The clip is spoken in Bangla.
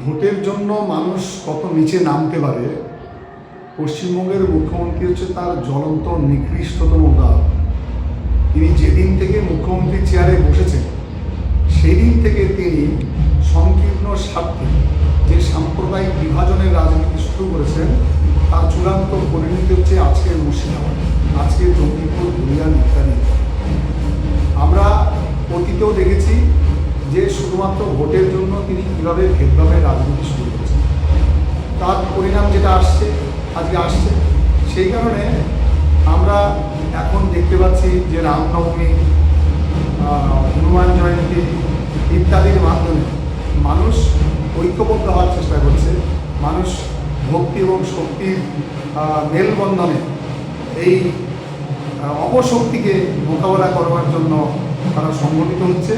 ভোটের জন্য মানুষ কত নিচে নামতে পারে, পশ্চিমবঙ্গের মুখ্যমন্ত্রী হচ্ছে তার জ্বলন্ত নিকৃষ্টতম উদাহরণ। তিনি যেদিন থেকে মুখ্যমন্ত্রী চেয়ারে বসেছেন সেই দিন থেকে তিনি সংকীর্ণ স্বার্থে যে সাম্প্রদায়িক বিভাজনের রাজনীতি শুরু করেছেন তার চূড়ান্ত পরিণতি হচ্ছে আজকের মুর্শিদাবাদ, আজকের জঙ্গিপুর, ধুলিয়ান ইত্যাদি। আমরা অতীতেও দেখেছি যে শুধুমাত্র ভোটের জন্য তিনি কীভাবে ভেদভাবের রাজনীতি শুরু করেছেন, তার পরিণাম যেটা আজকে আসছে। সেই কারণে আমরা এখন দেখতে পাচ্ছি যে রামনবমী, হনুমান জয়ন্তী ইত্যাদির মাধ্যমে মানুষ ঐক্যবদ্ধ হওয়ার চেষ্টা করছে। মানুষ ভক্তি এবং শক্তির মেলবন্ধনে এই অপশক্তিকে মোকাবেলা করবার জন্য তারা সংগঠিত হচ্ছে।